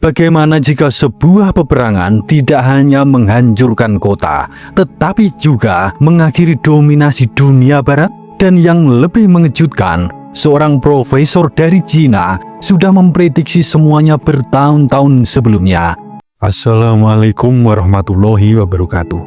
Bagaimana jika sebuah peperangan tidak hanya menghancurkan kota, tetapi juga mengakhiri dominasi dunia barat? Dan yang lebih mengejutkan, seorang profesor dari Cina sudah memprediksi semuanya bertahun-tahun sebelumnya. Assalamualaikum warahmatullahi wabarakatuh.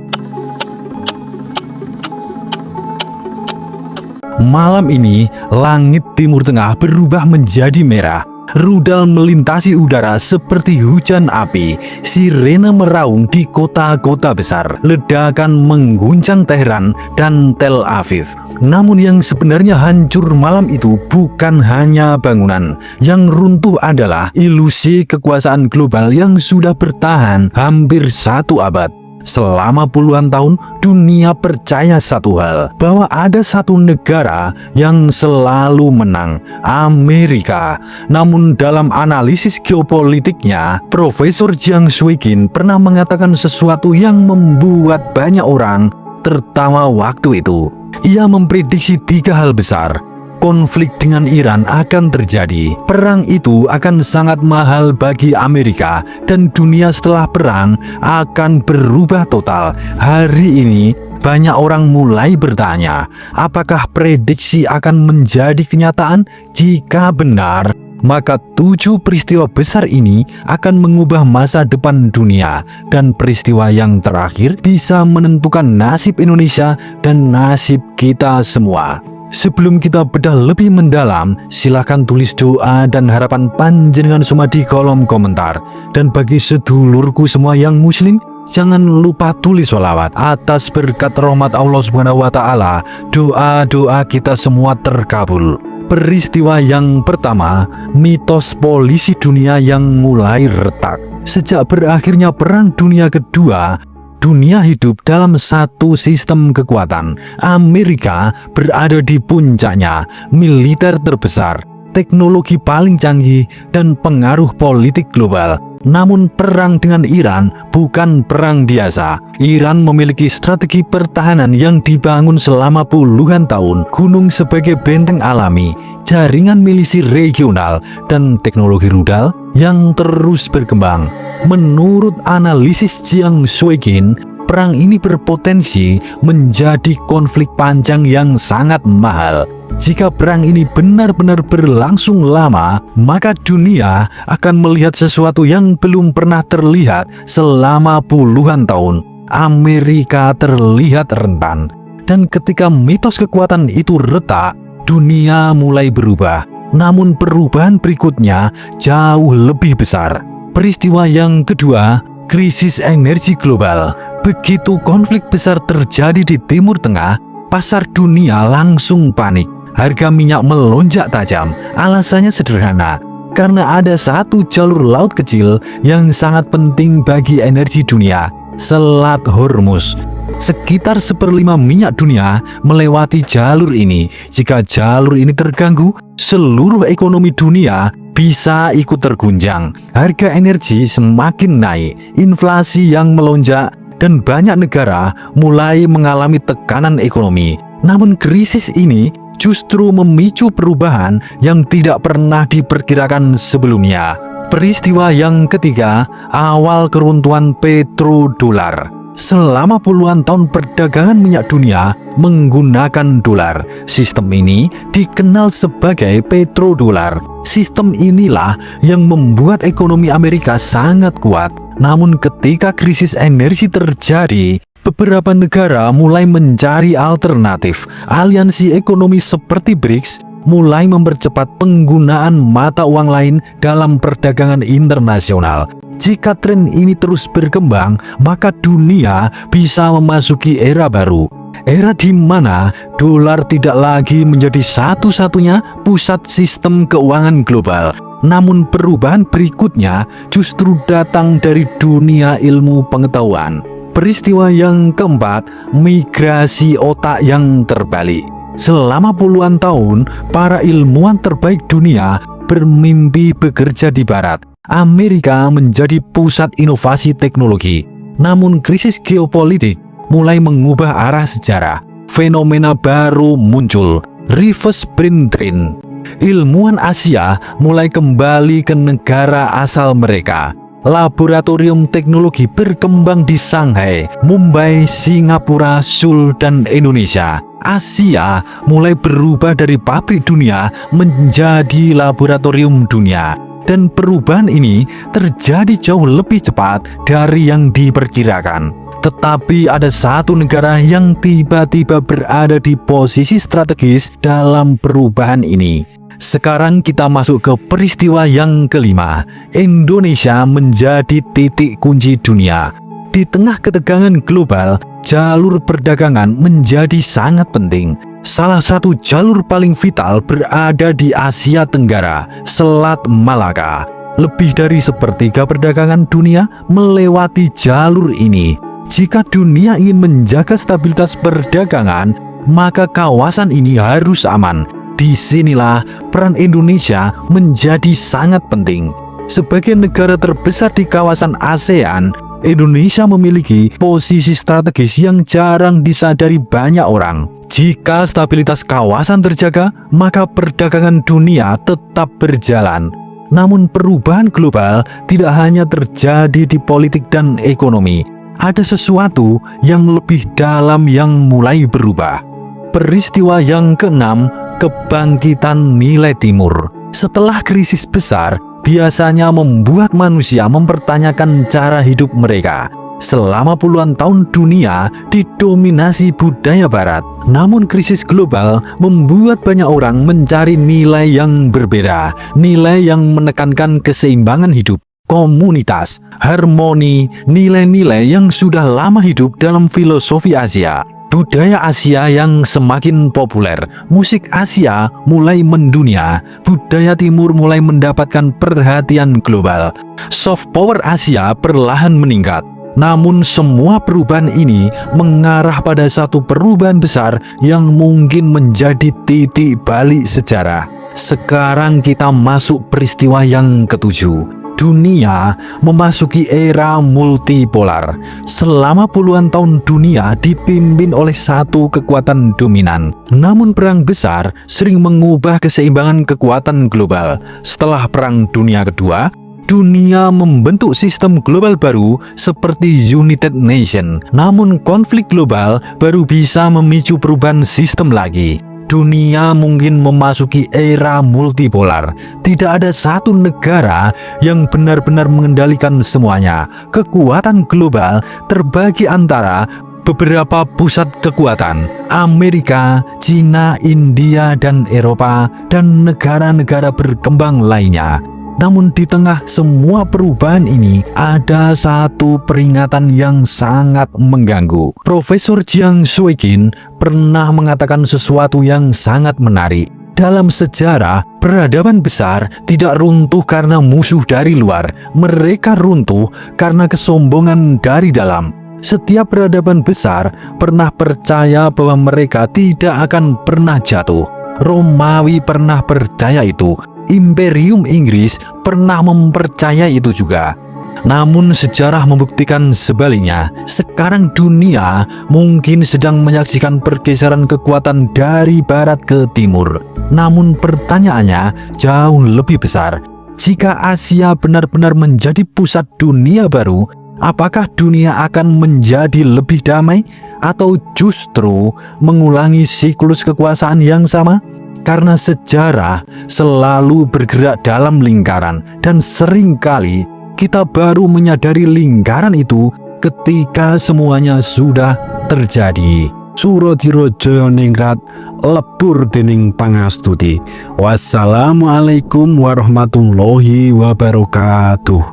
Malam ini, langit Timur Tengah berubah menjadi merah. Rudal melintasi udara seperti hujan api. Sirene meraung di kota-kota besar. Ledakan mengguncang Teheran dan Tel Aviv. Namun yang sebenarnya hancur malam itu bukan hanya bangunan. Yang runtuh adalah ilusi kekuasaan global yang sudah bertahan hampir 1 abad. Selama puluhan tahun, dunia percaya satu hal, bahwa ada satu negara yang selalu menang, Amerika. Namun dalam analisis geopolitiknya, Profesor Jiang Shuiqin pernah mengatakan sesuatu yang membuat banyak orang tertawa waktu itu. Ia memprediksi 3 hal besar. Konflik dengan Iran akan terjadi. Perang itu akan sangat mahal bagi Amerika dan dunia setelah perang akan berubah total. Hari ini banyak orang mulai bertanya, apakah prediksi akan menjadi kenyataan? Jika benar, maka 7 peristiwa besar ini akan mengubah masa depan dunia, dan peristiwa yang terakhir bisa menentukan nasib Indonesia dan nasib kita semua. Sebelum kita bedah lebih mendalam, silahkan tulis doa dan harapan panjenengan semua di kolom komentar. Dan bagi sedulurku semua yang muslim, jangan lupa tulis sholawat. Atas berkat rahmat Allah Subhanahu wa Ta'ala, doa-doa kita semua terkabul. Peristiwa yang pertama, mitos polisi dunia yang mulai retak. Sejak berakhirnya Perang Dunia Kedua, dunia hidup dalam satu sistem kekuatan. Amerika berada di puncaknya, militer terbesar, teknologi paling canggih, dan pengaruh politik global. Namun perang dengan Iran bukan perang biasa. Iran memiliki strategi pertahanan yang dibangun selama puluhan tahun. Gunung sebagai benteng alami, jaringan milisi regional, dan teknologi rudal yang terus berkembang. Menurut analisis Jiang Shuiqin, perang ini berpotensi menjadi konflik panjang yang sangat mahal. Jika perang ini benar-benar berlangsung lama, maka dunia akan melihat sesuatu yang belum pernah terlihat selama puluhan tahun. Amerika terlihat rentan. Dan ketika mitos kekuatan itu retak, dunia mulai berubah. Namun perubahan berikutnya jauh lebih besar. Peristiwa yang kedua, krisis energi global. Begitu konflik besar terjadi di Timur Tengah, pasar dunia langsung panik. Harga minyak melonjak tajam. Alasannya sederhana, karena ada satu jalur laut kecil yang sangat penting bagi energi dunia, Selat Hormuz. Sekitar 1/5 minyak dunia melewati jalur ini. Jika jalur ini terganggu, seluruh ekonomi dunia bisa ikut terguncang. Harga energi semakin naik, inflasi yang melonjak, dan banyak negara mulai mengalami tekanan ekonomi. Namun krisis ini justru memicu perubahan yang tidak pernah diperkirakan sebelumnya. Peristiwa yang ketiga, awal keruntuhan petrodolar. Selama puluhan tahun perdagangan minyak dunia menggunakan dolar. Sistem ini dikenal sebagai petrodolar. Sistem inilah yang membuat ekonomi Amerika sangat kuat. Namun ketika krisis energi terjadi, beberapa negara mulai mencari alternatif. Aliansi ekonomi seperti BRICS mulai mempercepat penggunaan mata uang lain dalam perdagangan internasional. Jika tren ini terus berkembang, maka dunia bisa memasuki era baru. Era di mana dolar tidak lagi menjadi satu-satunya pusat sistem keuangan global. Namun perubahan berikutnya justru datang dari dunia ilmu pengetahuan. Peristiwa yang keempat, migrasi otak yang terbalik. Selama puluhan tahun, para ilmuwan terbaik dunia bermimpi bekerja di barat. Amerika menjadi pusat inovasi teknologi. Namun krisis geopolitik mulai mengubah arah sejarah. Fenomena baru muncul, reverse brain drain. Ilmuwan Asia mulai kembali ke negara asal mereka. laboratorium teknologi berkembang di Shanghai, Mumbai, Singapura, Seoul, dan Indonesia. Asia mulai berubah dari pabrik dunia menjadi laboratorium dunia. Dan perubahan ini terjadi jauh lebih cepat dari yang diperkirakan. Tetapi ada satu negara yang tiba-tiba berada di posisi strategis dalam perubahan ini. Sekarang kita masuk ke peristiwa yang kelima. Indonesia menjadi titik kunci dunia. Di tengah ketegangan global, jalur perdagangan menjadi sangat penting. Salah satu jalur paling vital berada di Asia Tenggara, Selat Malaka. Lebih dari sepertiga perdagangan dunia melewati jalur ini. Jika dunia ingin menjaga stabilitas perdagangan, maka kawasan ini harus aman. Disinilah peran Indonesia menjadi sangat penting. Sebagai negara terbesar di kawasan ASEAN, Indonesia memiliki posisi strategis yang jarang disadari banyak orang. Jika stabilitas kawasan terjaga, maka perdagangan dunia tetap berjalan. Namun perubahan global tidak hanya terjadi di politik dan ekonomi. Ada sesuatu yang lebih dalam yang mulai berubah. Peristiwa yang keenam, kebangkitan nilai timur. Setelah krisis besar, biasanya membuat manusia mempertanyakan cara hidup mereka. Selama puluhan tahun dunia didominasi budaya barat. Namun krisis global membuat banyak orang mencari nilai yang berbeda. Nilai yang menekankan keseimbangan hidup, komunitas, harmoni, nilai-nilai yang sudah lama hidup dalam filosofi Asia. Budaya Asia yang semakin populer, musik Asia mulai mendunia, budaya Timur mulai mendapatkan perhatian global, soft power Asia perlahan meningkat. Namun semua perubahan ini mengarah pada satu perubahan besar yang mungkin menjadi titik balik sejarah. Sekarang kita masuk peristiwa yang ketujuh. Dunia memasuki era multipolar. Selama puluhan tahun dunia dipimpin oleh satu kekuatan dominan. Namun perang besar sering mengubah keseimbangan kekuatan global. Setelah Perang Dunia Kedua, dunia membentuk sistem global baru seperti United Nations. Namun konflik global baru bisa memicu perubahan sistem lagi. Dunia mungkin memasuki era multipolar. Tidak ada satu negara yang benar-benar mengendalikan semuanya. Kekuatan global terbagi antara beberapa pusat kekuatan: Amerika, Cina, India, dan Eropa, dan negara-negara berkembang lainnya. Namun di tengah semua perubahan ini, ada satu peringatan yang sangat mengganggu. Profesor Jiang Shuiqin pernah mengatakan sesuatu yang sangat menarik. Dalam sejarah, peradaban besar tidak runtuh karena musuh dari luar. Mereka runtuh karena kesombongan dari dalam. Setiap peradaban besar pernah percaya bahwa mereka tidak akan pernah jatuh. Romawi pernah percaya itu. Imperium Inggris pernah mempercayai itu juga. Namun sejarah membuktikan sebaliknya. Sekarang dunia mungkin sedang menyaksikan pergeseran kekuatan dari barat ke timur. Namun pertanyaannya jauh lebih besar. Jika Asia benar-benar menjadi pusat dunia baru, apakah dunia akan menjadi lebih damai atau justru mengulangi siklus kekuasaan yang sama? Karena sejarah selalu bergerak dalam lingkaran, dan seringkali kita baru menyadari lingkaran itu ketika semuanya sudah terjadi. Suradira Jayaningrat lebur dening pangastuti. Wassalamualaikum warahmatullahi wabarakatuh.